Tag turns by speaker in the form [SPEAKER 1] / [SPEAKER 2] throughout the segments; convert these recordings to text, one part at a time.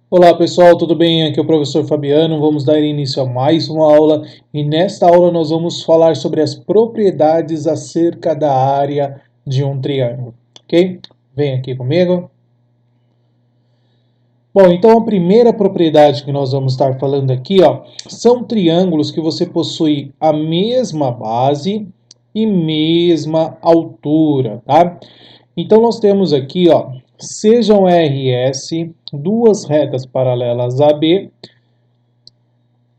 [SPEAKER 1] Olá pessoal, tudo bem? Aqui é o professor Fabiano. Vamos dar início a mais uma aula e nesta aula nós vamos falar sobre as propriedades acerca da área de um triângulo, ok? Vem aqui comigo. Bom, então a primeira propriedade que nós vamos estar falando aqui, são triângulos que você possui a mesma base e mesma altura, tá? Então nós temos aqui, sejam RS, duas retas paralelas AB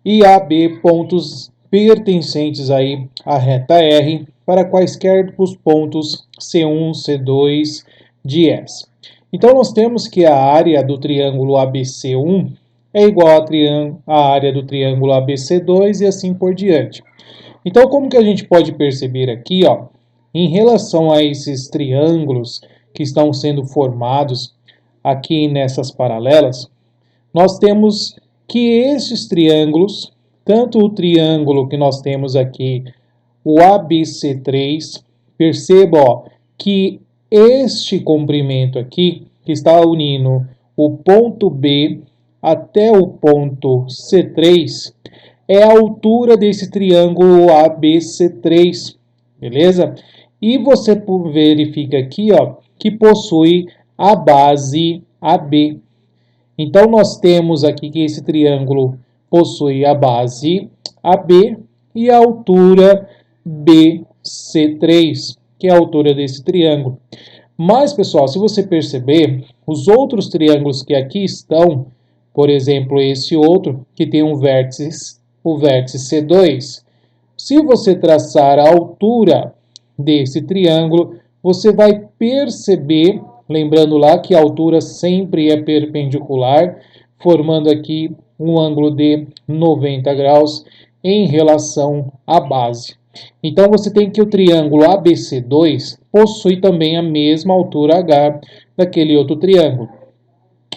[SPEAKER 1] e AB pontos pertencentes aí à reta R para quaisquer dos pontos C1, C2 de S. Então nós temos que a área do triângulo ABC1 é igual à área do triângulo ABC2 e assim por diante. Então como que a gente pode perceber aqui, em relação a esses triângulos que estão sendo formados aqui nessas paralelas, nós temos que esses triângulos, tanto o triângulo que nós temos aqui, o ABC3, perceba que este comprimento aqui, que está unindo o ponto B até o ponto C3, é a altura desse triângulo ABC3, beleza? E você verifica aqui, que possui a base AB. Então, nós temos aqui que esse triângulo possui a base AB e a altura BC3, que é a altura desse triângulo. Mas, pessoal, se você perceber, os outros triângulos que aqui estão, por exemplo, esse outro, que tem um vértice, o vértice C2, se você traçar a altura desse triângulo, você vai perceber, lembrando lá que a altura sempre é perpendicular, formando aqui um ângulo de 90 graus em relação à base. Então você tem que o triângulo ABC2 possui também a mesma altura H daquele outro triângulo,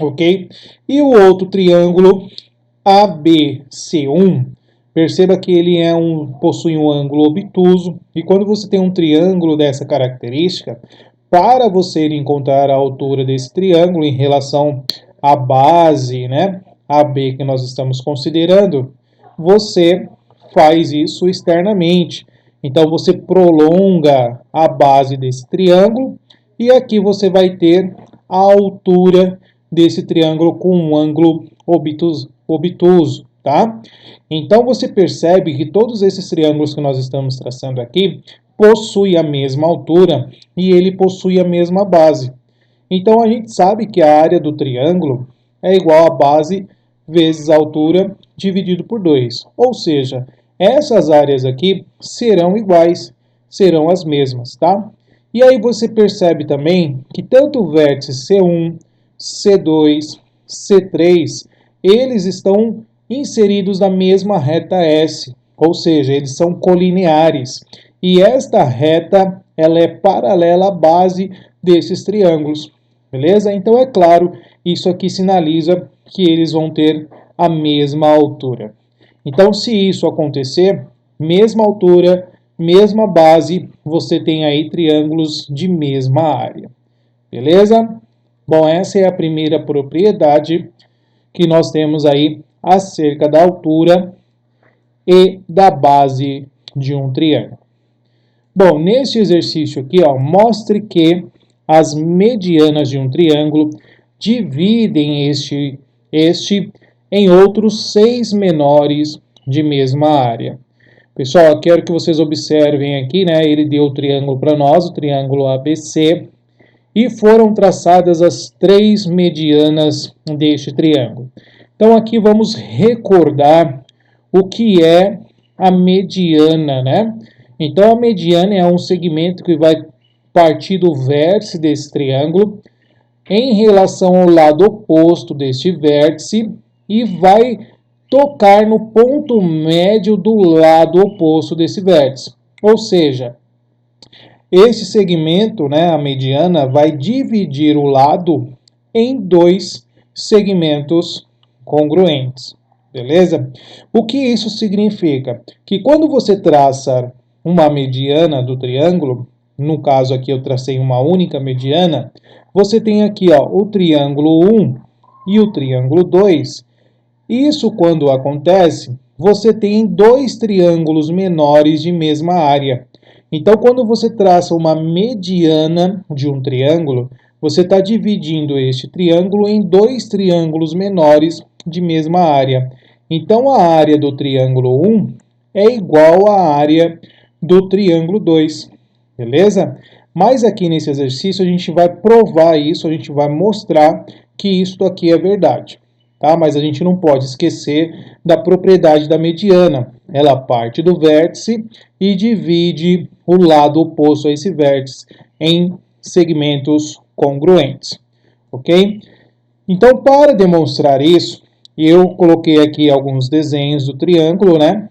[SPEAKER 1] ok? E o outro triângulo ABC1, perceba que ele possui um ângulo obtuso, e quando você tem um triângulo dessa característica, para você encontrar a altura desse triângulo em relação à base, né, AB que nós estamos considerando, você faz isso externamente. Então você prolonga a base desse triângulo e aqui você vai ter a altura desse triângulo com um ângulo obtuso, tá? Então você percebe que todos esses triângulos que nós estamos traçando aqui possuem a mesma altura e ele possui a mesma base. Então a gente sabe que a área do triângulo é igual a base vezes a altura dividido por 2. Ou seja, essas áreas aqui serão iguais, serão as mesmas, tá? E aí você percebe também que tanto o vértice C1, C2, C3, eles estão inseridos na mesma reta S, ou seja, eles são colineares. E esta reta, ela é paralela à base desses triângulos, beleza? Então, é claro, isso aqui sinaliza que eles vão ter a mesma altura. Então, se isso acontecer, mesma altura, mesma base, você tem aí triângulos de mesma área, beleza? Bom, essa é a primeira propriedade que nós temos aí acerca da altura e da base de um triângulo. Bom, neste exercício aqui, mostre que as medianas de um triângulo dividem este em outros 6 menores de mesma área. Pessoal, eu quero que vocês observem aqui, né? Ele deu o triângulo para nós, o triângulo ABC, e foram traçadas as 3 medianas deste triângulo. Então aqui vamos recordar o que é a mediana, né? Então a mediana é um segmento que vai partir do vértice desse triângulo em relação ao lado oposto deste vértice e vai tocar no ponto médio do lado oposto desse vértice. Ou seja, esse segmento, né, a mediana, vai dividir o lado em 2 segmentos congruentes, beleza? O que isso significa? Que quando você traça uma mediana do triângulo, no caso aqui eu tracei uma única mediana, você tem aqui o triângulo 1 e o triângulo 2. Isso quando acontece, você tem dois triângulos menores de mesma área. Então, quando você traça uma mediana de um triângulo, você está dividindo este triângulo em dois triângulos menores de mesma área. Então, a área do triângulo 1 é igual à área do triângulo 2, beleza? Mas aqui nesse exercício a gente vai provar isso, a gente vai mostrar que isso aqui é verdade. Tá? Mas a gente não pode esquecer da propriedade da mediana. Ela parte do vértice e divide o lado oposto a esse vértice em segmentos congruentes, ok? Então, para demonstrar isso, eu coloquei aqui alguns desenhos do triângulo, né?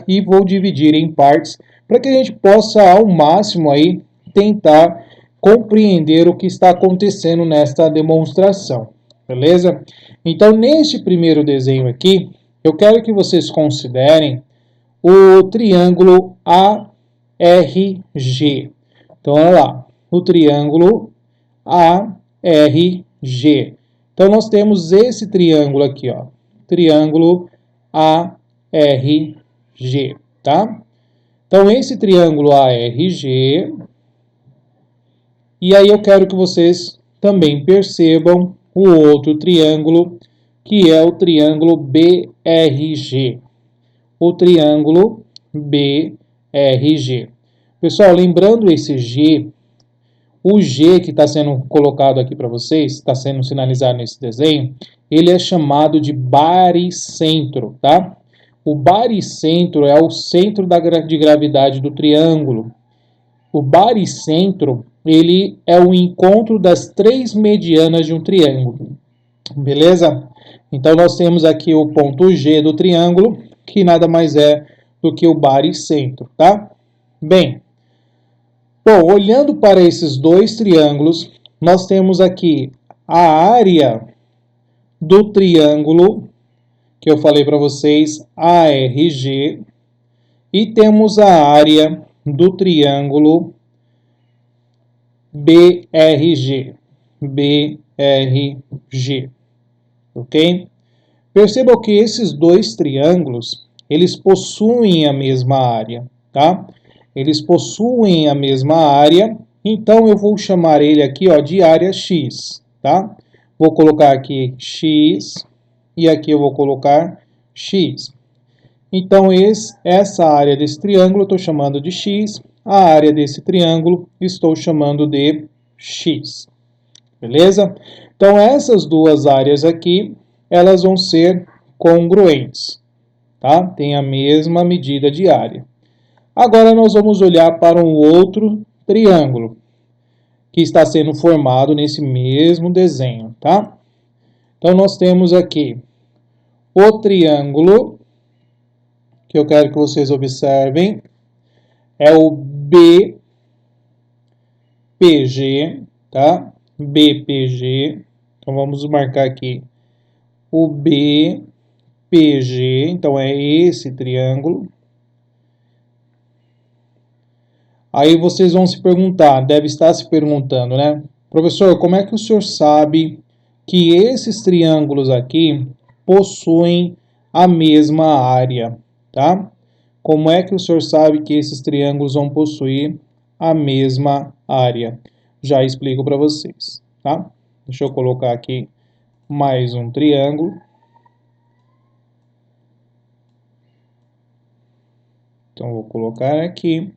[SPEAKER 1] E vou dividir em partes para que a gente possa, ao máximo, aí, tentar compreender o que está acontecendo nesta demonstração, beleza? Então, neste primeiro desenho aqui, eu quero que vocês considerem o triângulo ARG. Então, olha lá, o triângulo ARG. Então, nós temos esse triângulo aqui, ó, triângulo ARG, tá? Então, esse triângulo ARG, e aí eu quero que vocês também percebam o outro triângulo, que é o triângulo BRG. O triângulo BRG. Pessoal, lembrando esse G, o G que está sendo colocado aqui para vocês, está sendo sinalizado nesse desenho, ele é chamado de baricentro, tá? O baricentro é o centro de gravidade do triângulo. O baricentro, ele é o encontro das três medianas de um triângulo, beleza? Então, nós temos aqui o ponto G do triângulo, que nada mais é do que o baricentro, tá? Bem, bom, olhando para esses dois triângulos, nós temos aqui a área do triângulo, que eu falei para vocês, ARG, e temos a área do triângulo BRG. BRG. Ok? Percebam que esses dois triângulos, eles possuem a mesma área, tá? Eles possuem a mesma área, então eu vou chamar ele aqui, ó, de área X, tá? Vou colocar aqui X e aqui eu vou colocar X. Então, essa área desse triângulo eu estou chamando de X, a área desse triângulo estou chamando de X. Beleza? Então, essas duas áreas aqui, elas vão ser congruentes, tá? Tem a mesma medida de área. Agora, nós vamos olhar para um outro triângulo, que está sendo formado nesse mesmo desenho, tá? Então, nós temos aqui o triângulo, que eu quero que vocês observem, é o BPG, tá? BPG. Então, vamos marcar aqui o BPG. Então, é esse triângulo. Aí vocês vão se perguntar, deve estar se perguntando, né? Professor, como é que o senhor sabe que esses triângulos aqui possuem a mesma área, tá? Como é que o senhor sabe que esses triângulos vão possuir a mesma área? Já explico para vocês, tá? Deixa eu colocar aqui mais um triângulo. Então, vou colocar aqui.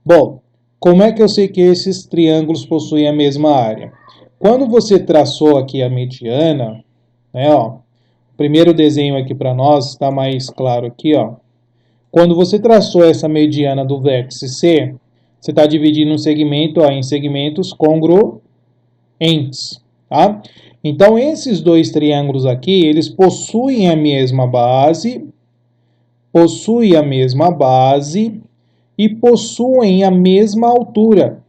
[SPEAKER 1] Bom, como é que eu sei que esses triângulos possuem a mesma área? Quando você traçou aqui a mediana, né, ó, o primeiro desenho aqui para nós está mais claro aqui, ó. Quando você traçou essa mediana do vértice C, você está dividindo um segmento, ó, em segmentos congruentes, tá? Então, esses dois triângulos aqui, eles possuem a mesma base, e possuem a mesma altura,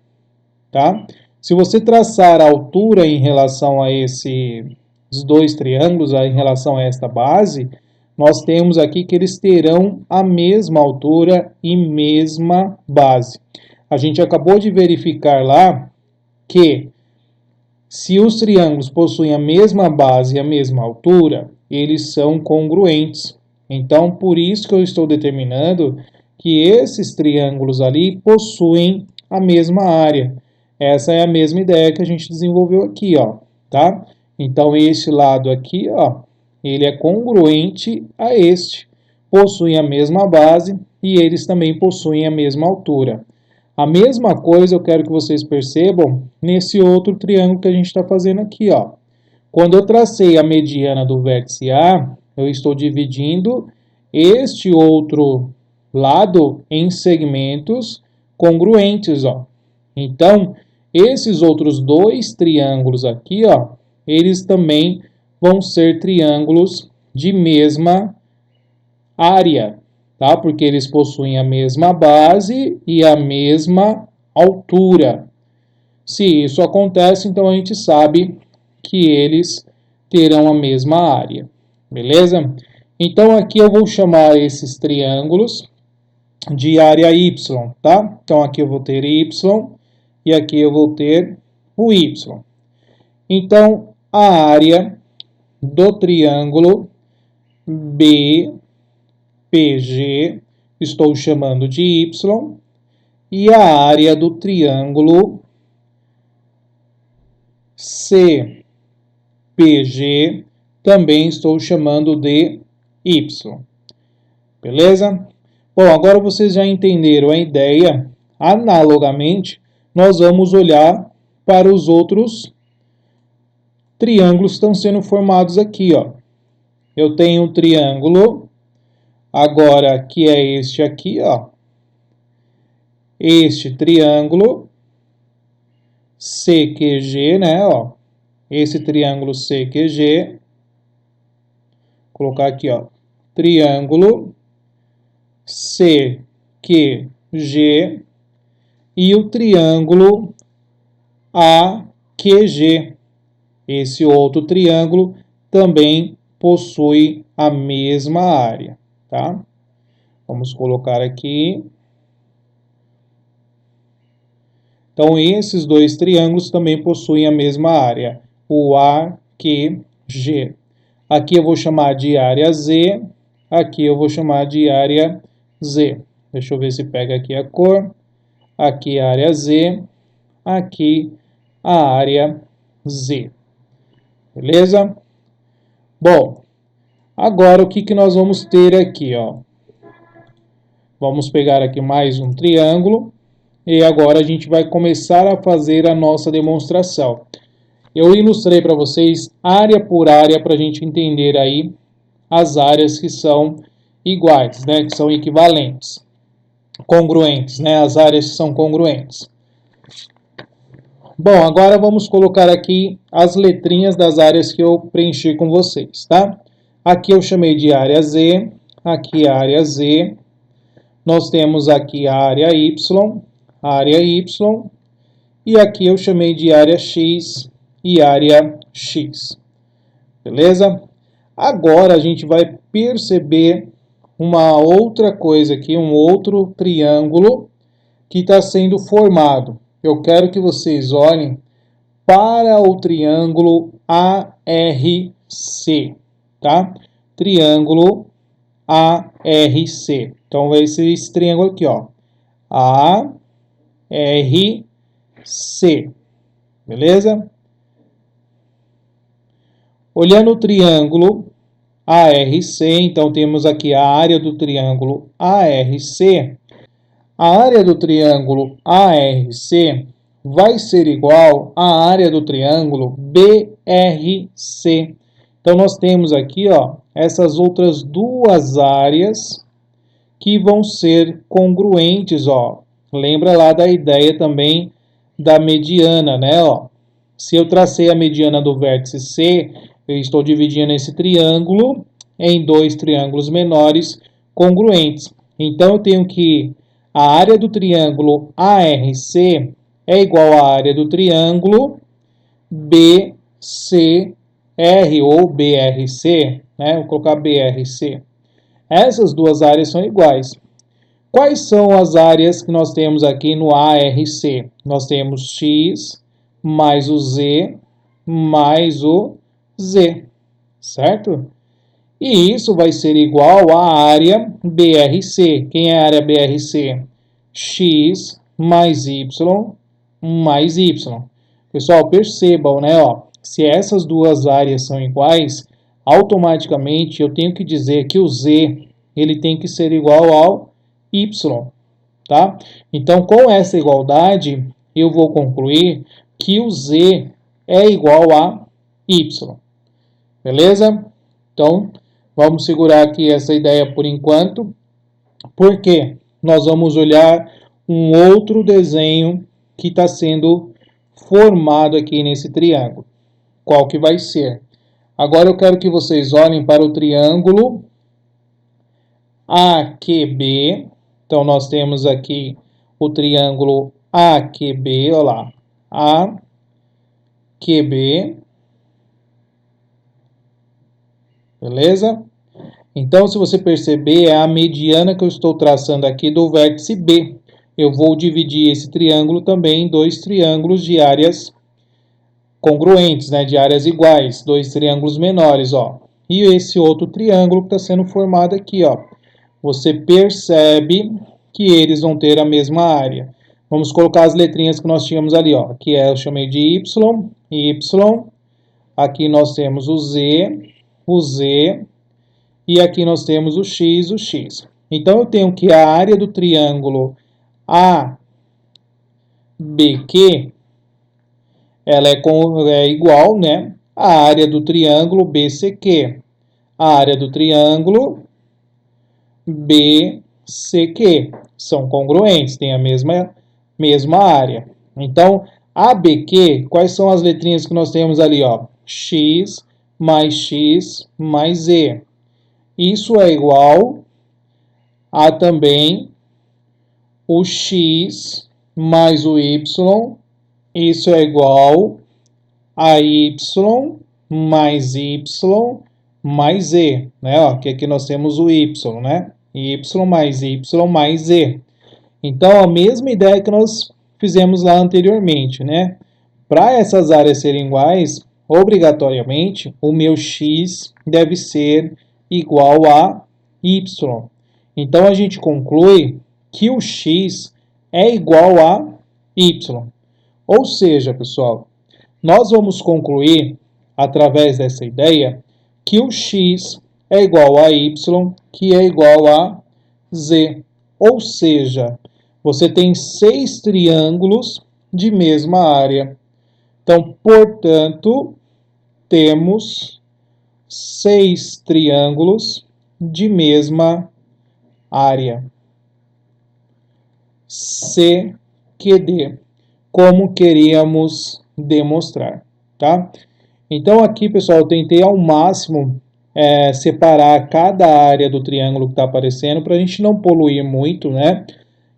[SPEAKER 1] tá? Se você traçar a altura em relação a esses dois triângulos, em relação a esta base, nós temos aqui que eles terão a mesma altura e mesma base. A gente acabou de verificar lá que Se os triângulos possuem a mesma base e a mesma altura, eles são congruentes. Então, por isso que eu estou determinando que esses triângulos ali possuem a mesma área. Essa é a mesma ideia que a gente desenvolveu aqui, ó, tá? Então, este lado aqui, ó, ele é congruente a este. Possuem a mesma base e eles também possuem a mesma altura. A mesma coisa eu quero que vocês percebam nesse outro triângulo que a gente está fazendo aqui, ó. Quando eu tracei a mediana do vértice A, eu estou dividindo este outro lado em segmentos congruentes, ó. Então, esses outros dois triângulos aqui, ó, eles também vão ser triângulos de mesma área, tá? Porque eles possuem a mesma base e a mesma altura. Se isso acontece, então a gente sabe que eles terão a mesma área, beleza? Então aqui eu vou chamar esses triângulos de área Y, tá? Então aqui eu vou ter Y e aqui eu vou ter o Y. Então a área do triângulo BPG estou chamando de Y e a área do triângulo CPG também estou chamando de Y. Beleza? Bom, agora vocês já entenderam a ideia. Analogamente, nós vamos olhar para os outros triângulos que estão sendo formados aqui, ó. Eu tenho um triângulo, agora que é este aqui, ó. Este triângulo CQG, né, ó. Esse triângulo CQG, vou colocar aqui, ó, triângulo CQG e o triângulo AQG. Esse outro triângulo também possui a mesma área, tá? Vamos colocar aqui. Então, esses dois triângulos também possuem a mesma área, o AQG. Aqui eu vou chamar de área Z, aqui eu vou chamar de área Z. Deixa eu ver se pega aqui a cor. Aqui a área Z, aqui a área Z. Beleza? Bom, agora o que nós vamos ter aqui, ó? Vamos pegar aqui mais um triângulo e agora a gente vai começar a fazer a nossa demonstração. Eu ilustrei para vocês área por área para a gente entender aí as áreas que são iguais, né? Que são equivalentes, congruentes, né? As áreas que são congruentes. Bom, agora vamos colocar aqui as letrinhas das áreas que eu preenchi com vocês, tá? Aqui eu chamei de área Z, aqui a área Z. Nós temos aqui a área Y, e aqui eu chamei de área X e área X. Beleza? Agora a gente vai perceber uma outra coisa aqui, um outro triângulo que está sendo formado. Eu quero que vocês olhem para o triângulo ARC, tá? Triângulo ARC. Então vai ser esse triângulo aqui, ó. ARC. Beleza? Olhando o triângulo ARC, então temos aqui a área do triângulo ARC. A área do triângulo ARC vai ser igual à área do triângulo BRC. Então nós temos aqui, ó, essas outras duas áreas que vão ser congruentes, ó. Lembra lá da ideia também da mediana, né, ó? Se eu tracei a mediana do vértice C, eu estou dividindo esse triângulo em dois triângulos menores congruentes. Então eu tenho que a área do triângulo ARC é igual à área do triângulo BCR ou BRC, né? Vou colocar BRC. Essas duas áreas são iguais. Quais são as áreas que nós temos aqui no ARC? Nós temos X mais o Z mais o Z, certo? E isso vai ser igual à área BRC. Quem é a área BRC? X mais Y mais Y. Pessoal, percebam, né? Ó, se essas duas áreas são iguais, automaticamente eu tenho que dizer que o Z ele tem que ser igual ao Y, tá? Então, com essa igualdade, eu vou concluir que o Z é igual a Y. Beleza? Então, vamos segurar aqui essa ideia por enquanto, porque nós vamos olhar um outro desenho que está sendo formado aqui nesse triângulo. Qual que vai ser? Agora eu quero que vocês olhem para o triângulo AQB. Então, nós temos aqui o triângulo AQB, olha lá, AQB, beleza? Então, se você perceber, é a mediana que eu estou traçando aqui do vértice B. Eu vou dividir esse triângulo também em dois triângulos de áreas congruentes, né, de áreas iguais, dois triângulos menores, ó. E esse outro triângulo que está sendo formado aqui, ó. Você percebe que eles vão ter a mesma área. Vamos colocar as letrinhas que nós tínhamos ali, ó. Aqui eu chamei de Y, Y. Aqui nós temos o Z, e aqui nós temos o X. Então, eu tenho que a área do triângulo ABQ, ela é igual, né, à área do triângulo BCQ. A área do triângulo BCQ são congruentes, têm a mesma área. Então, ABQ, quais são as letrinhas que nós temos ali, ó? X mais Z. Isso é igual a também o X mais o Y. Isso é igual a Y mais Z, né? Ó, que aqui nós temos o Y, né? Y mais Z. Então, a mesma ideia que nós fizemos lá anteriormente, né? Para essas áreas serem iguais, obrigatoriamente, o meu X deve ser igual a Y. Então, a gente conclui que o X é igual a Y. Ou seja, pessoal, nós vamos concluir, através dessa ideia, que o X é igual a Y, que é igual a Z. Ou seja, você tem 6 triângulos de mesma área. Então, portanto, temos 6 triângulos de mesma área. CQD, como queríamos demonstrar, tá? Então, aqui, pessoal, eu tentei ao máximo separar cada área do triângulo que está aparecendo para a gente não poluir muito, né?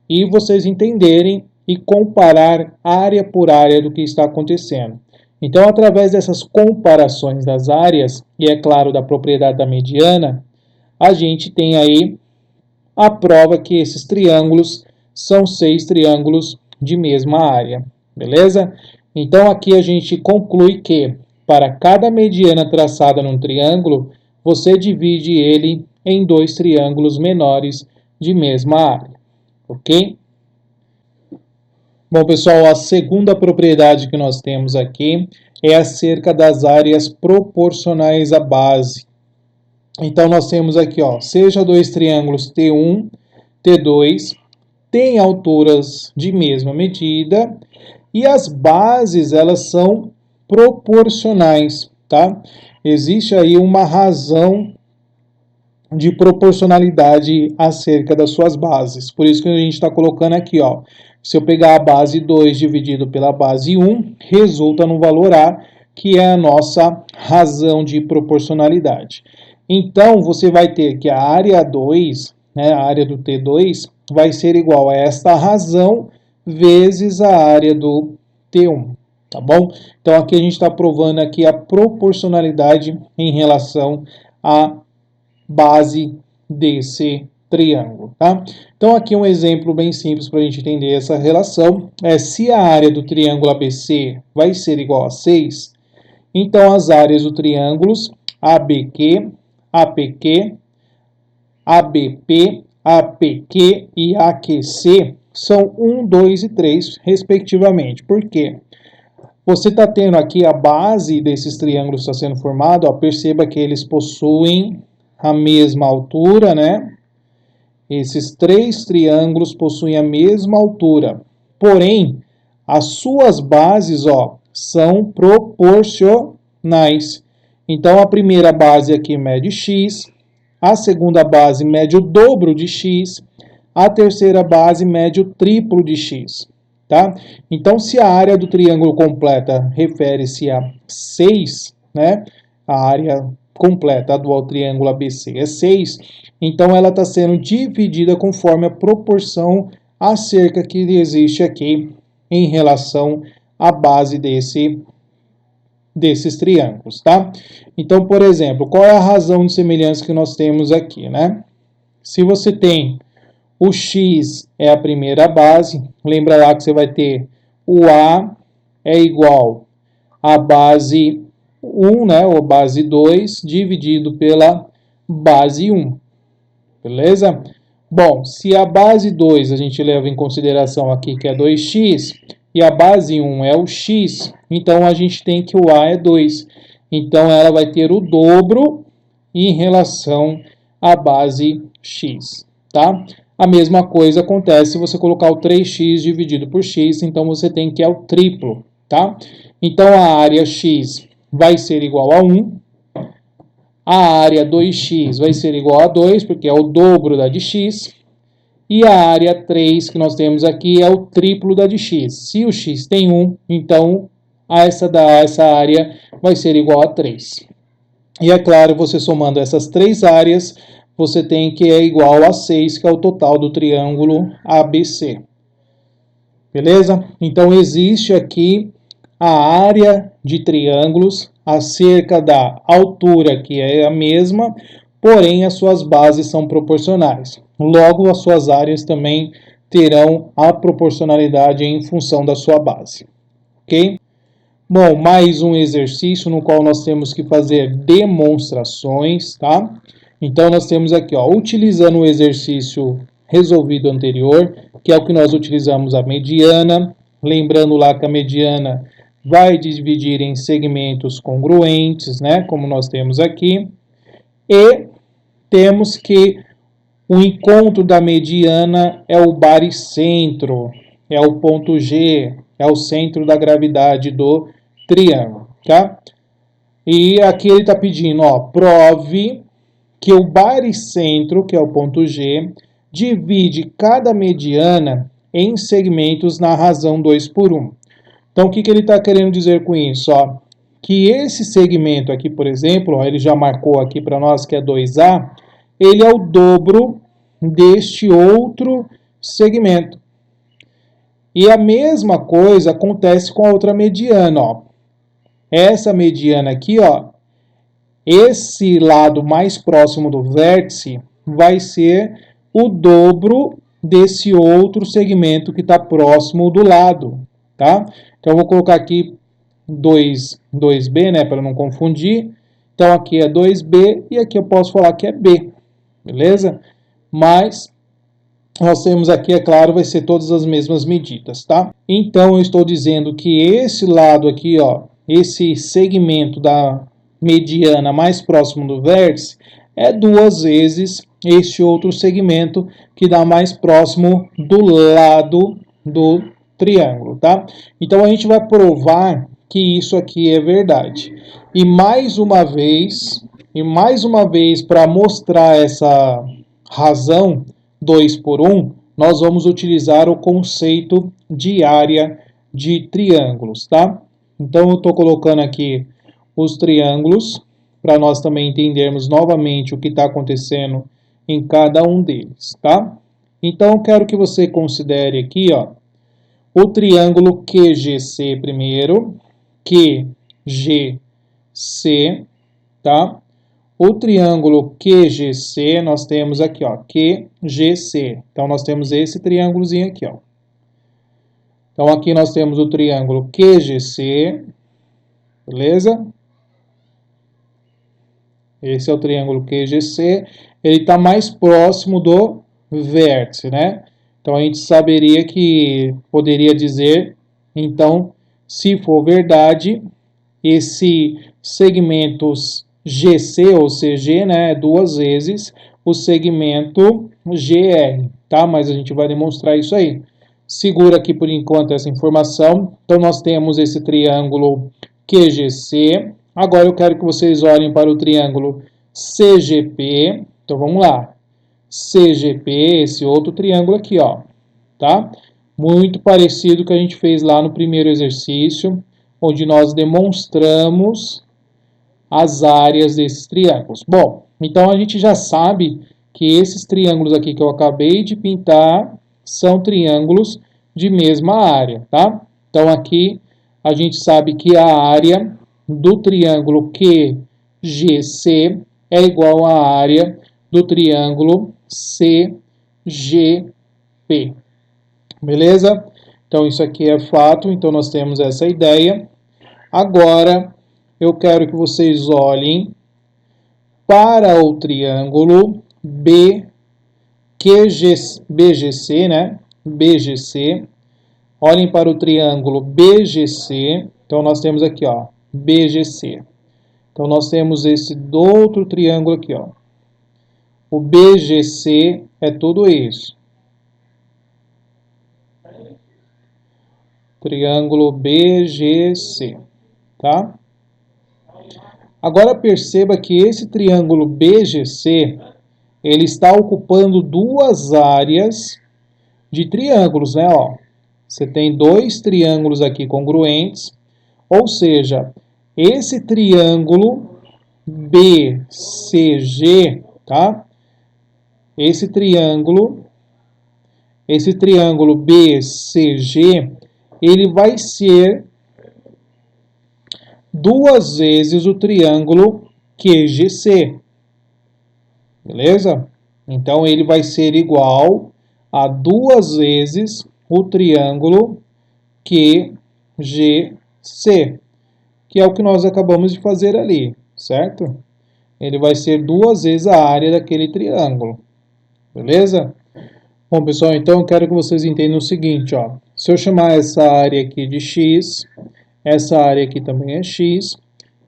[SPEAKER 1] E vocês entenderem e comparar área por área do que está acontecendo. Então, através dessas comparações das áreas, e é claro, da propriedade da mediana, a gente tem aí a prova que esses triângulos são 6 triângulos de mesma área, beleza? Então, aqui a gente conclui que, para cada mediana traçada num triângulo, você divide ele em 2 triângulos menores de mesma área, ok? Bom, pessoal, a segunda propriedade que nós temos aqui é acerca das áreas proporcionais à base. Então, nós temos aqui, ó, seja dois triângulos T1, T2, têm alturas de mesma medida e as bases, elas são proporcionais, tá? Existe aí uma razão de proporcionalidade acerca das suas bases. Por isso que a gente está colocando aqui, ó. Se eu pegar a base 2 dividido pela base 1, resulta no valor A, que é a nossa razão de proporcionalidade. Então, você vai ter que a área 2, né, a área do T2, vai ser igual a esta razão vezes a área do T1, tá bom? Então, aqui a gente está provando aqui a proporcionalidade em relação à base desse triângulo, tá? Então, aqui um exemplo bem simples para a gente entender essa relação. Se a área do triângulo ABC vai ser igual a 6, Então, as áreas do triângulos ABQ, APQ, ABP, APQ e AQC são 1, 2 e 3, respectivamente. Por quê? Você está tendo aqui a base desses triângulos está sendo formado, ó, perceba que eles possuem a mesma altura, né? Esses três triângulos possuem a mesma altura, porém, as suas bases, ó, são proporcionais. Então, a primeira base aqui mede x, a segunda base mede o dobro de x, a terceira base mede o triplo de x. Tá? Então, se a área do triângulo completa refere-se a 6, né? A área completa do triângulo ABC é 6, então ela está sendo dividida conforme a proporção acerca que existe aqui em relação à base desses triângulos, tá? Então, por exemplo, qual é a razão de semelhança que nós temos aqui, né? Se você tem o x é a primeira base, lembra lá que você vai ter o A é igual a base 1, né, ou base 2, dividido pela base 1, beleza? Bom, se a base 2 a gente leva em consideração aqui que é 2x, e a base 1 é o x, então a gente tem que o A é 2. Então ela vai ter o dobro em relação à base x, tá? A mesma coisa acontece se você colocar o 3x dividido por x, então você tem que é o triplo, tá? Então a área x vai ser igual a 1, a área 2x vai ser igual a 2, porque é o dobro da de x, e a área 3 que nós temos aqui é o triplo da de x. Se o x tem 1, então essa área vai ser igual a 3. E é claro, você somando essas três áreas, você tem que é igual a 6, que é o total do triângulo ABC. Beleza? Então, existe aqui a área de triângulos acerca da altura, que é a mesma, porém as suas bases são proporcionais. Logo, as suas áreas também terão a proporcionalidade em função da sua base. Ok? Bom, mais um exercício no qual nós temos que fazer demonstrações, tá? Então, nós temos aqui, ó, utilizando o exercício resolvido anterior, que é o que nós utilizamos a mediana, lembrando lá que a mediana vai dividir em segmentos congruentes, né, como nós temos aqui, e temos que o encontro da mediana é o baricentro, é o ponto G, é o centro da gravidade do triângulo, tá? E aqui ele está pedindo, ó, prove que o baricentro, que é o ponto G, divide cada mediana em segmentos na razão 2 por 1. Então, o que ele está querendo dizer com isso? Ó? Que esse segmento aqui, por exemplo, ó, ele já marcou aqui para nós que é 2A, ele é o dobro deste outro segmento. E a mesma coisa acontece com a outra mediana, ó. Essa mediana aqui, ó, esse lado mais próximo do vértice vai ser o dobro desse outro segmento que está próximo do lado, tá? Então, eu vou colocar aqui 2B, né, para não confundir. Então, aqui é 2B e aqui eu posso falar que é B, beleza? Mas nós temos aqui, é claro, vai ser todas as mesmas medidas, tá? Então, eu estou dizendo que esse lado aqui, ó, esse segmento da mediana mais próximo do vértice é 2 vezes este outro segmento que dá mais próximo do lado do triângulo, tá? Então, a gente vai provar que isso aqui é verdade. E mais uma vez, para mostrar essa razão 2 por 1, nós vamos utilizar o conceito de área de triângulos, tá? Então, eu estou colocando aqui os triângulos, para nós também entendermos novamente o que está acontecendo em cada um deles, tá? Então, eu quero que você considere aqui, ó, o triângulo QGC primeiro, QGC, tá? O triângulo QGC, nós temos aqui, ó, QGC. Então, nós temos esse triângulozinho aqui, ó. Então, aqui nós temos o triângulo QGC, beleza? Esse é o triângulo QGC, ele está mais próximo do vértice, né? Então a gente saberia que poderia dizer, então, se for verdade, esse segmento GC ou CG, né, duas vezes o segmento GR, tá? Mas a gente vai demonstrar isso aí. Segura aqui por enquanto essa informação. Então nós temos esse triângulo QGC. Agora eu quero que vocês olhem para o triângulo CGP. Então vamos lá. CGP, esse outro triângulo aqui, ó, tá? Muito parecido com o que a gente fez lá no primeiro exercício, onde nós demonstramos as áreas desses triângulos. Bom, então a gente já sabe que esses triângulos aqui que eu acabei de pintar são triângulos de mesma área, tá? Então aqui a gente sabe que a área do triângulo QGC é igual à área do triângulo CGP. Beleza? Então isso aqui é fato, então nós temos essa ideia. Agora eu quero que vocês olhem para o triângulo BGC, né? BGC. Olhem para o triângulo BGC. Então nós temos aqui, ó, BGC. Então nós temos esse outro triângulo aqui, ó. O BGC é tudo isso. Triângulo BGC, tá? Agora perceba que esse triângulo BGC, ele está ocupando duas áreas de triângulos, né? Ó, você tem dois triângulos aqui congruentes, ou seja, esse triângulo BCG, tá? Esse triângulo BCG, ele vai ser duas vezes o triângulo QGC. Beleza? Então, ele vai ser igual a duas vezes o triângulo QGC, que é o que nós acabamos de fazer ali, certo? Ele vai ser duas vezes a área daquele triângulo. Beleza? Bom, pessoal, então eu quero que vocês entendam o seguinte, ó. Se eu chamar essa área aqui de X, essa área aqui também é X,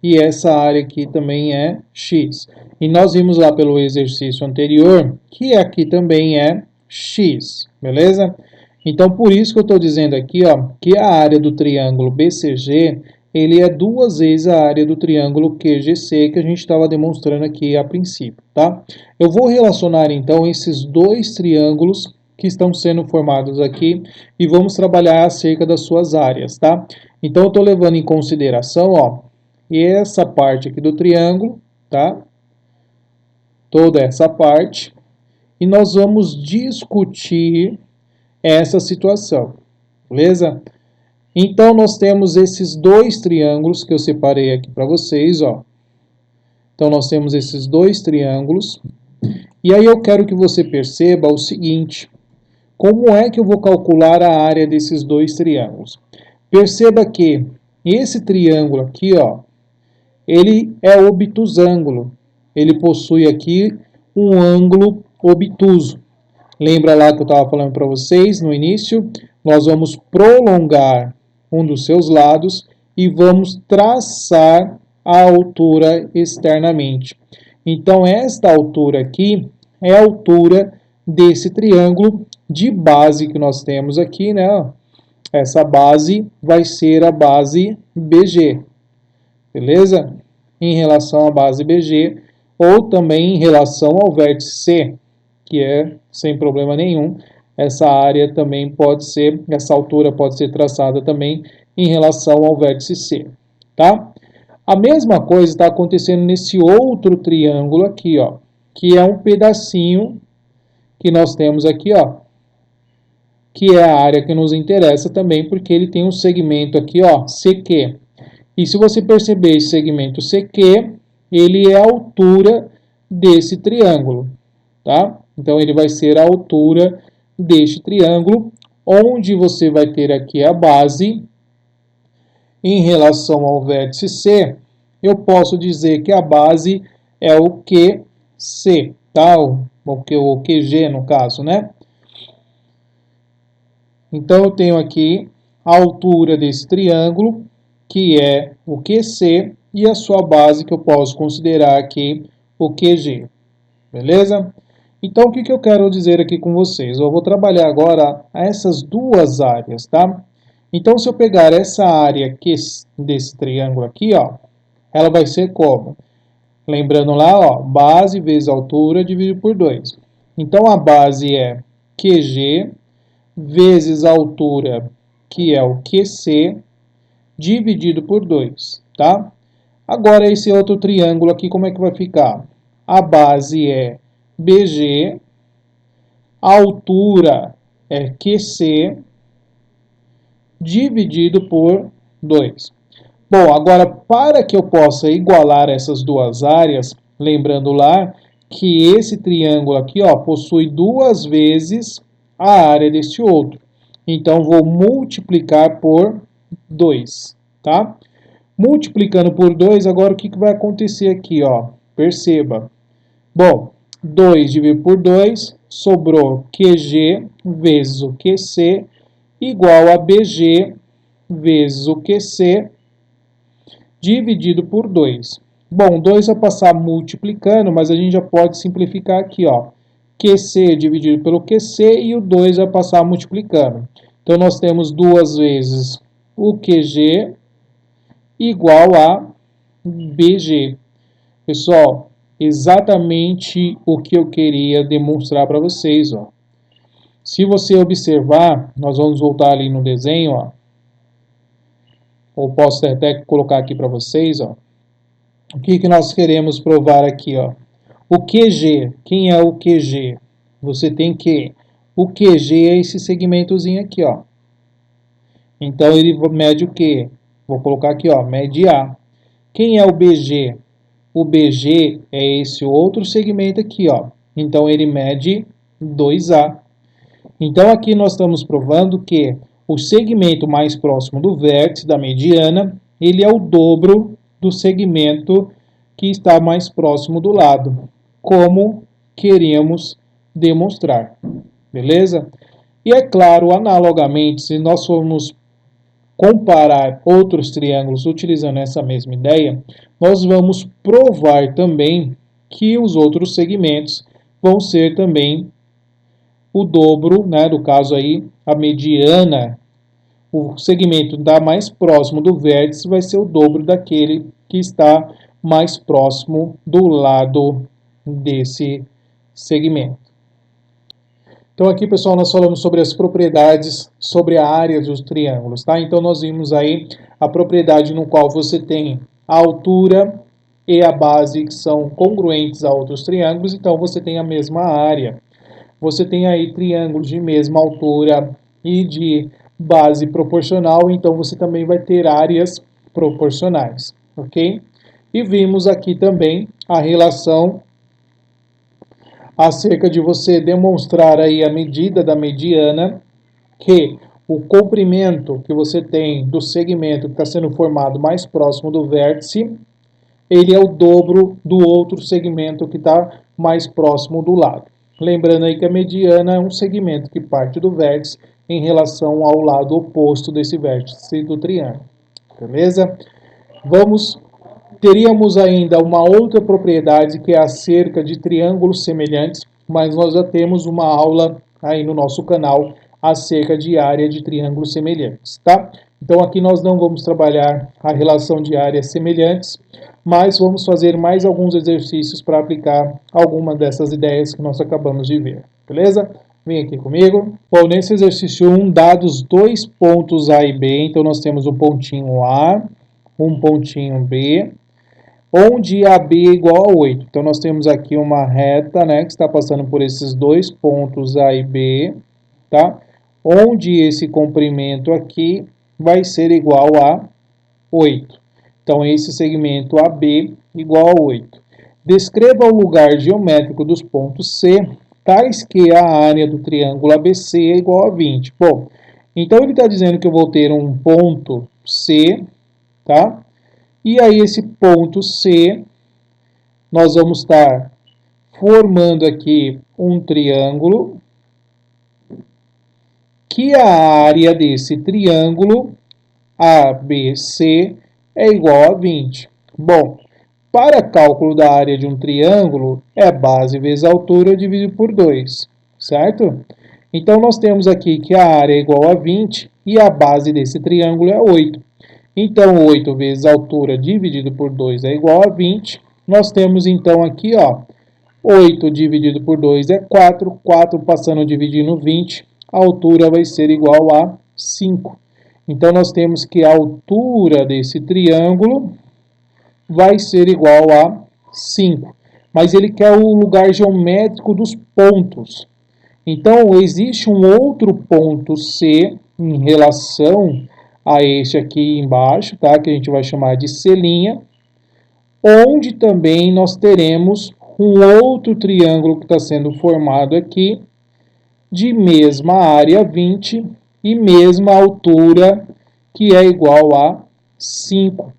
[SPEAKER 1] e essa área aqui também é X. E nós vimos lá pelo exercício anterior que aqui também é X, beleza? Então, por isso que eu estou dizendo aqui, ó, que a área do triângulo BCG, ele é duas vezes a área do triângulo QGC que a gente estava demonstrando aqui a princípio, tá? Eu vou relacionar, então, esses dois triângulos que estão sendo formados aqui e vamos trabalhar acerca das suas áreas, tá? Então, eu estou levando em consideração, ó, essa parte aqui do triângulo, tá? Toda essa parte. E nós vamos discutir essa situação, beleza? Então, nós temos esses dois triângulos que eu separei aqui para vocês, ó. Então, nós temos esses dois triângulos. E aí eu quero que você perceba o seguinte: como é que eu vou calcular a área desses dois triângulos? Perceba que esse triângulo aqui, ó, ele é obtusângulo. Ele possui aqui um ângulo obtuso. Lembra lá que eu estava falando para vocês no início? Nós vamos prolongar um dos seus lados e vamos traçar a altura externamente. Então, esta altura aqui é a altura desse triângulo de base que nós temos aqui, né? Essa base vai ser a base BG, beleza? Em relação à base BG, ou também em relação ao vértice C, que é sem problema nenhum. Essa área também pode ser, essa altura pode ser traçada também em relação ao vértice C, tá? A mesma coisa está acontecendo nesse outro triângulo aqui, ó, que é um pedacinho que nós temos aqui, ó, que é a área que nos interessa também, porque ele tem um segmento aqui, ó, CQ. E se você perceber esse segmento CQ, ele é a altura desse triângulo, tá? Então, ele vai ser a altura deste triângulo, onde você vai ter aqui a base em relação ao vértice C. Eu posso dizer que a base é o QC, tá? O QG no caso, né? Então eu tenho aqui a altura desse triângulo, que é o QC, e a sua base, que eu posso considerar aqui o QG, beleza? Então o que eu quero dizer aqui com vocês? Eu vou trabalhar agora essas duas áreas, tá? Então se eu pegar essa área desse triângulo aqui, ó, ela vai ser como? Lembrando lá, ó, base vezes altura dividido por 2. Então a base é QG vezes a altura, que é o QC, dividido por 2, tá? Agora, esse outro triângulo aqui, como é que vai ficar? A base é BG, a altura é QC, dividido por 2. Bom, agora, para que eu possa igualar essas duas áreas, lembrando lá que esse triângulo aqui, ó, possui duas vezes a área deste outro. Então, vou multiplicar por 2, tá? Multiplicando por 2, agora o que vai acontecer aqui, ó? Perceba. Bom, 2 dividido por 2, sobrou QG vezes o QC, igual a BG vezes o QC, dividido por 2. Bom, 2 vai passar multiplicando, mas a gente já pode simplificar aqui, ó. QC dividido pelo QC e o 2 vai passar multiplicando. Então, nós temos duas vezes o QG igual a BG. Pessoal, exatamente o que eu queria demonstrar para vocês, ó. Se você observar, nós vamos voltar ali no desenho, ó. Ou posso até colocar aqui para vocês, ó. O que nós queremos provar aqui, ó? O QG, quem é o QG? Você tem que... O QG é esse segmentozinho aqui, ó. Então, ele mede o quê? Vou colocar aqui, ó, mede A. Quem é o BG? O BG é esse outro segmento aqui, ó. Então, ele mede 2A. Então, aqui nós estamos provando que o segmento mais próximo do vértice, da mediana, ele é o dobro do segmento que está mais próximo do lado, como queremos demonstrar, beleza? E é claro, analogamente, se nós formos comparar outros triângulos utilizando essa mesma ideia, nós vamos provar também que os outros segmentos vão ser também o dobro, né, do caso aí, a mediana, o segmento da mais próximo do vértice vai ser o dobro daquele que está mais próximo do lado desse segmento. Então aqui, pessoal, nós falamos sobre as propriedades, sobre a área dos triângulos, tá? Então nós vimos aí a propriedade no qual você tem a altura e a base que são congruentes a outros triângulos, então você tem a mesma área. Você tem aí triângulos de mesma altura e de base proporcional, então você também vai ter áreas proporcionais, ok? E vimos aqui também a relação acerca de você demonstrar aí a medida da mediana, que o comprimento que você tem do segmento que está sendo formado mais próximo do vértice, ele é o dobro do outro segmento que está mais próximo do lado. Lembrando aí que a mediana é um segmento que parte do vértice em relação ao lado oposto desse vértice do triângulo. Beleza? Teríamos ainda uma outra propriedade que é acerca de triângulos semelhantes, mas nós já temos uma aula aí no nosso canal acerca de área de triângulos semelhantes, tá? Então aqui nós não vamos trabalhar a relação de áreas semelhantes, mas vamos fazer mais alguns exercícios para aplicar alguma dessas ideias que nós acabamos de ver, beleza? Vem aqui comigo. Bom, nesse exercício 1, dados dois pontos A e B, então nós temos um pontinho A, um pontinho B, onde AB é igual a 8. Então nós temos aqui uma reta, né, que está passando por esses dois pontos A e B, tá? Onde esse comprimento aqui vai ser igual a 8. Então, esse segmento AB igual a 8. Descreva o lugar geométrico dos pontos C, tais que a área do triângulo ABC é igual a 20. Bom, então ele está dizendo que eu vou ter um ponto C, tá? E aí esse ponto C nós vamos estar formando aqui um triângulo, que a área desse triângulo ABC é igual a 20. Bom, para cálculo da área de um triângulo, é base vezes altura dividido por 2, certo? Então, nós temos aqui que a área é igual a 20 e a base desse triângulo é 8. Então, 8 vezes a altura dividido por 2 é igual a 20. Nós temos, então, aqui, ó, 8 dividido por 2 é 4. 4 passando a dividir no 20, a altura vai ser igual a 5. Então, nós temos que a altura desse triângulo vai ser igual a 5. Mas ele quer o lugar geométrico dos pontos. Então, existe um outro ponto C em relação a este aqui embaixo, tá? Que a gente vai chamar de C', onde também nós teremos um outro triângulo que está sendo formado aqui, de mesma área 20 e mesma altura, que é igual a 5.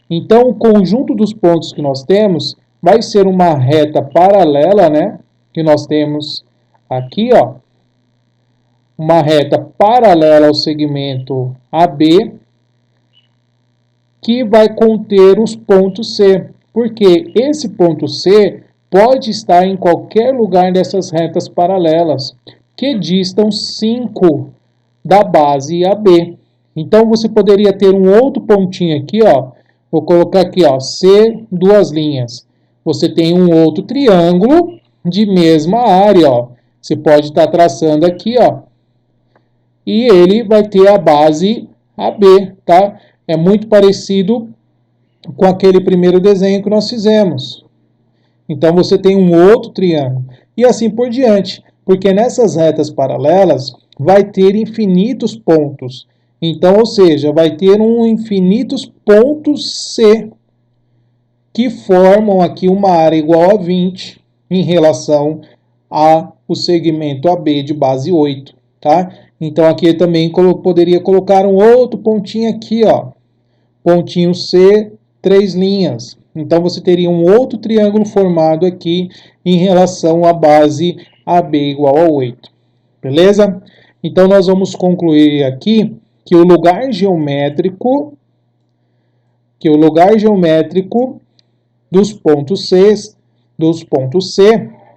[SPEAKER 1] Então, o conjunto dos pontos que nós temos vai ser uma reta paralela, né? Que nós temos aqui, ó, uma reta paralela ao segmento AB, que vai conter os pontos C, porque esse ponto C pode estar em qualquer lugar dessas retas paralelas, que distam 5 da base AB. Então, você poderia ter um outro pontinho aqui, ó, vou colocar aqui, ó, C, duas linhas. Você tem um outro triângulo de mesma área, ó. Você pode estar traçando aqui, ó, e ele vai ter a base AB, tá? É muito parecido com aquele primeiro desenho que nós fizemos. Então, você tem um outro triângulo. E assim por diante, porque nessas retas paralelas vai ter infinitos pontos. Então, ou seja, vai ter infinitos pontos C, que formam aqui uma área igual a 20 em relação ao segmento AB de base 8, tá? Então, aqui eu também poderia colocar um outro pontinho aqui, ó. Pontinho C, 3 linhas. Então, você teria um outro triângulo formado aqui em relação à base AB igual a 8. Beleza? Então, nós vamos concluir aqui que o lugar geométrico dos pontos C,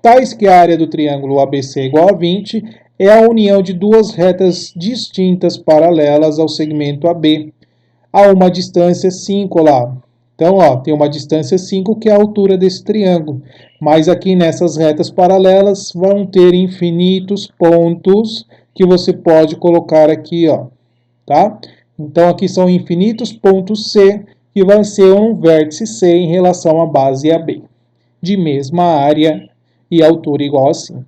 [SPEAKER 1] tais que a área do triângulo ABC é igual a 20, é a união de duas retas distintas paralelas ao segmento AB, a uma distância 5 lá. Então, ó, tem uma distância 5 que é a altura desse triângulo. Mas aqui nessas retas paralelas vão ter infinitos pontos que você pode colocar aqui, ó, tá? Então, aqui são infinitos pontos C, que vai ser um vértice C em relação à base AB, de mesma área e altura igual a 5.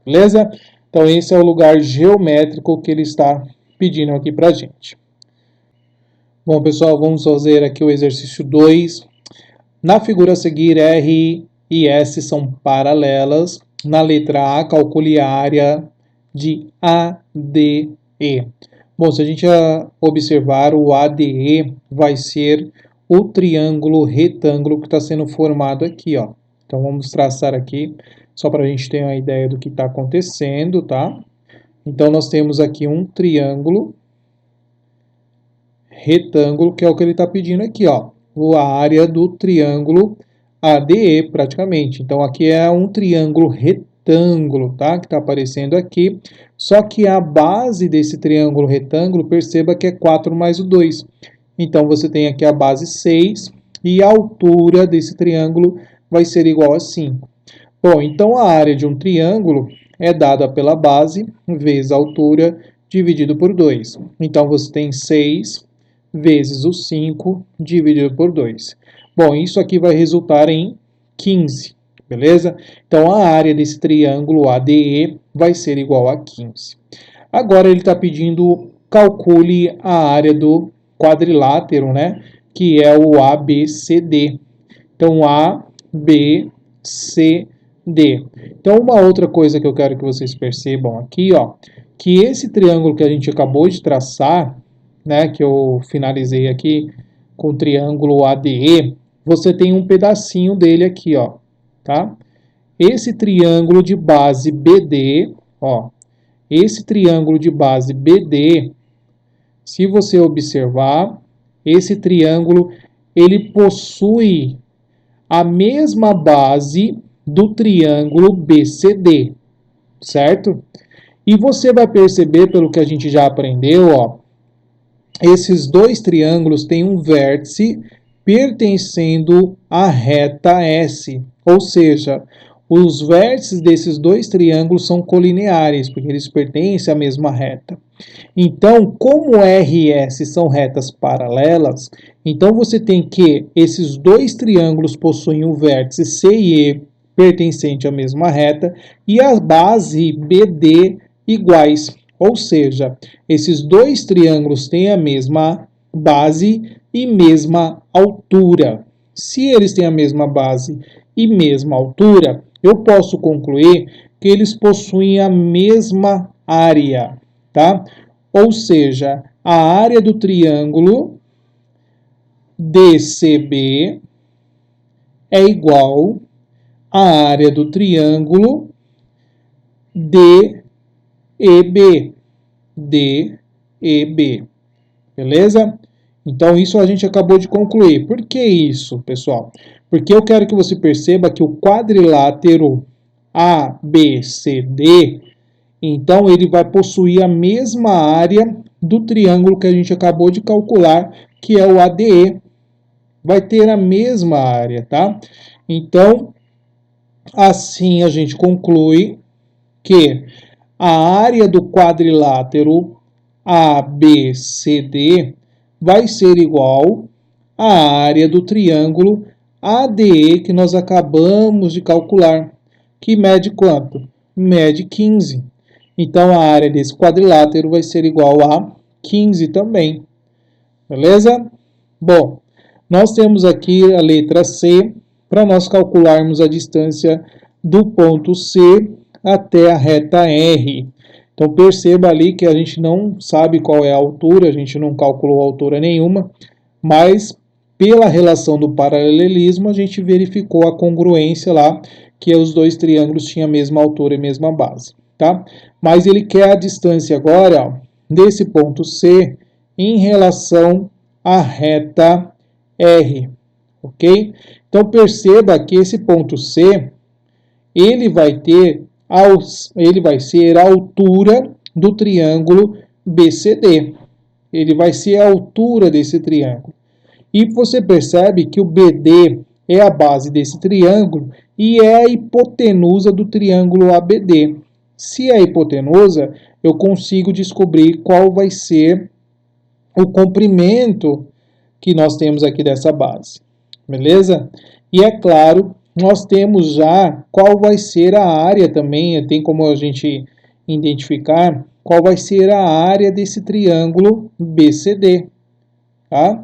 [SPEAKER 1] Beleza? Então, esse é o lugar geométrico que ele está pedindo aqui para a gente. Bom, pessoal, vamos fazer aqui o exercício 2. Na figura a seguir, R e S são paralelas. Na letra A, calcule a área de ADE. Bom, se a gente observar, o ADE vai ser o triângulo retângulo que está sendo formado aqui, ó. Então, vamos traçar aqui, só para a gente ter uma ideia do que está acontecendo, tá? Então, nós temos aqui um triângulo retângulo, que é o que ele está pedindo aqui, ó. A área do triângulo ADE, praticamente. Então, aqui é um triângulo retângulo, tá? Que está aparecendo aqui. Só que a base desse triângulo retângulo, perceba que é 4 mais o 2. Então, você tem aqui a base 6 e a altura desse triângulo vai ser igual a 5. Bom, então a área de um triângulo é dada pela base vezes a altura dividido por 2. Então, você tem 6 vezes o 5 dividido por 2. Bom, isso aqui vai resultar em 15, beleza? Então, a área desse triângulo ADE vai ser igual a 15. Agora, ele está pedindo, calcule a área do quadrilátero, né? Que é o ABCD. Então, ABCD. Então, uma outra coisa que eu quero que vocês percebam aqui, ó, que esse triângulo que a gente acabou de traçar, né, que eu finalizei aqui com o triângulo ADE, você tem um pedacinho dele aqui, ó. tá? Esse triângulo de base BD, ó, esse triângulo de base BD, se você observar, esse triângulo, ele possui a mesma base do triângulo BCD, certo? E você vai perceber, pelo que a gente já aprendeu, ó, esses dois triângulos têm um vértice pertencendo à reta S, ou seja, os vértices desses dois triângulos são colineares, porque eles pertencem à mesma reta. Então, como R e S são retas paralelas, então você tem que esses dois triângulos possuem o vértice C e E pertencente à mesma reta e a base BD iguais. Ou seja, esses dois triângulos têm a mesma base e mesma altura. Se eles têm a mesma base e mesma altura, eu posso concluir que eles possuem a mesma área, tá? Ou seja, a área do triângulo DCB é igual à área do triângulo DEB. DEB. Beleza? Então, isso a gente acabou de concluir. Por que isso, pessoal? Porque eu quero que você perceba que o quadrilátero ABCD, então, ele vai possuir a mesma área do triângulo que a gente acabou de calcular, que é o ADE. Vai ter a mesma área, tá? Então, assim a gente conclui que a área do quadrilátero ABCD vai ser igual à área do triângulo ADE que nós acabamos de calcular, que mede quanto? Mede 15. Então, a área desse quadrilátero vai ser igual a 15 também. Beleza? Bom, nós temos aqui a letra C para nós calcularmos a distância do ponto C até a reta R. Então, perceba ali que a gente não sabe qual é a altura, a gente não calculou altura nenhuma, mas pela relação do paralelismo, a gente verificou a congruência lá, que os dois triângulos tinham a mesma altura e mesma base, tá? Mas ele quer a distância agora, ó, desse ponto C em relação à reta R, ok? Então, perceba que esse ponto C, ele vai ser a altura do triângulo BCD. Ele vai ser a altura desse triângulo. E você percebe que o BD é a base desse triângulo e é a hipotenusa do triângulo ABD. Se é a hipotenusa, eu consigo descobrir qual vai ser o comprimento que nós temos aqui dessa base. Beleza? E é claro, nós temos já qual vai ser a área também, tem como a gente identificar qual vai ser a área desse triângulo BCD, tá?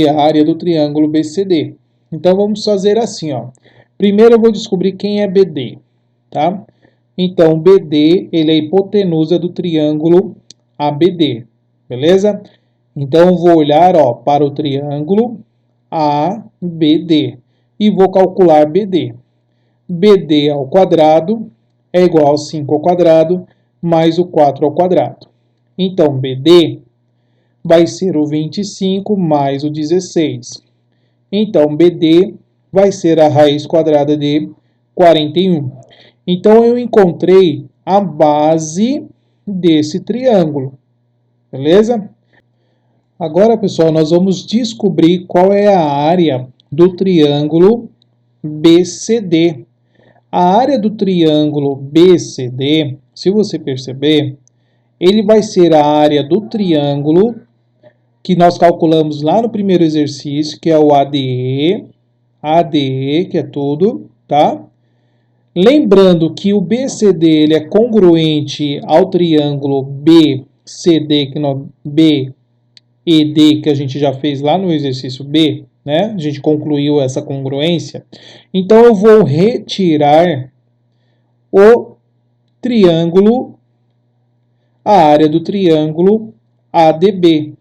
[SPEAKER 1] A área do triângulo BCD. Então, vamos fazer assim, ó. Primeiro eu vou descobrir quem é BD, tá? Então, BD, ele é a hipotenusa do triângulo ABD, beleza? Então, eu vou olhar, ó, para o triângulo ABD e vou calcular BD. BD ao quadrado é igual a 5 ao quadrado mais o 4 ao quadrado. Então, BD vai ser o 25 mais o 16. Então, BD vai ser a raiz quadrada de 41. Então, eu encontrei a base desse triângulo. Beleza? Agora, pessoal, nós vamos descobrir qual é a área do triângulo BCD. A área do triângulo BCD, se você perceber, ele vai ser a área do triângulo que nós calculamos lá no primeiro exercício, que é o ADE, que é tudo, tá? Lembrando que o BCD ele é congruente ao triângulo BCD, BED, que a gente já fez lá no exercício B, né? A gente concluiu essa congruência. Então, eu vou retirar o triângulo, a área do triângulo ADB.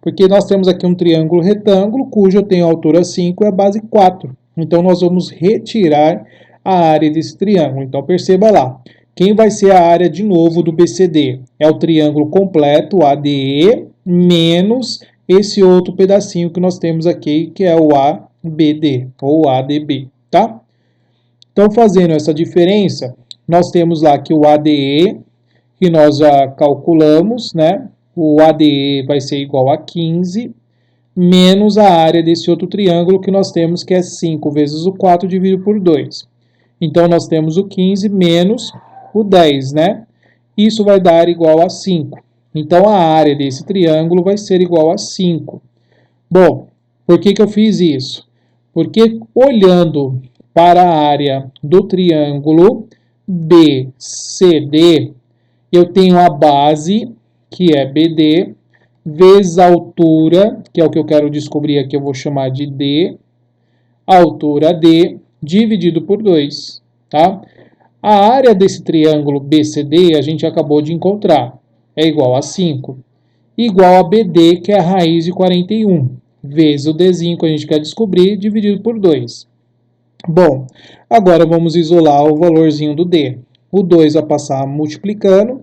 [SPEAKER 1] Porque nós temos aqui um triângulo retângulo, cujo eu tenho a altura 5 e a base 4. Então, nós vamos retirar a área desse triângulo. Então, perceba lá. Quem vai ser a área, de novo, do BCD? É o triângulo completo, ADE, menos esse outro pedacinho que nós temos aqui, que é o ABD, ou ADB, tá? Então, fazendo essa diferença, nós temos lá que o ADE, que nós já calculamos, né? O ADE vai ser igual a 15, menos a área desse outro triângulo que nós temos, que é 5 vezes o 4 dividido por 2. Então, nós temos o 15 menos o 10, né? Isso vai dar igual a 5. Então, a área desse triângulo vai ser igual a 5. Bom, por que eu fiz isso? Porque olhando para a área do triângulo BCD, eu tenho a base, que é BD, vezes a altura, que é o que eu quero descobrir aqui, eu vou chamar de D, a altura D, dividido por 2, tá? A área desse triângulo BCD a gente acabou de encontrar, é igual a 5, igual a BD, que é a raiz de 41, vezes o Dzinho que a gente quer descobrir, dividido por 2. Bom, agora vamos isolar o valorzinho do D. O 2 vai passar multiplicando,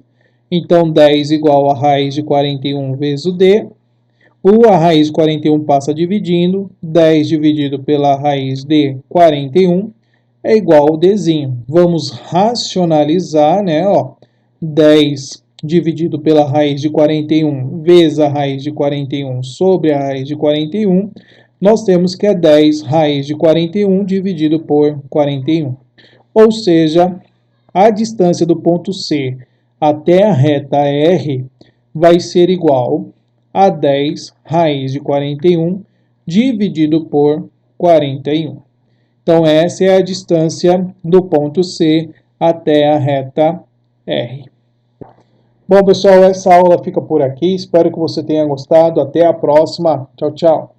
[SPEAKER 1] então 10 igual a raiz de 41 vezes o D. A raiz de 41 passa dividindo, 10 dividido pela raiz de 41 é igual ao Dzinho. Vamos racionalizar, né? Ó, 10 dividido pela raiz de 41 vezes a raiz de 41 sobre a raiz de 41, nós temos que é 10 raiz de 41 dividido por 41. Ou seja, a distância do ponto C até a reta R vai ser igual a 10 raiz de 41 dividido por 41. Então, essa é a distância do ponto C até a reta R. Bom, pessoal, essa aula fica por aqui. Espero que você tenha gostado. Até a próxima. Tchau, tchau.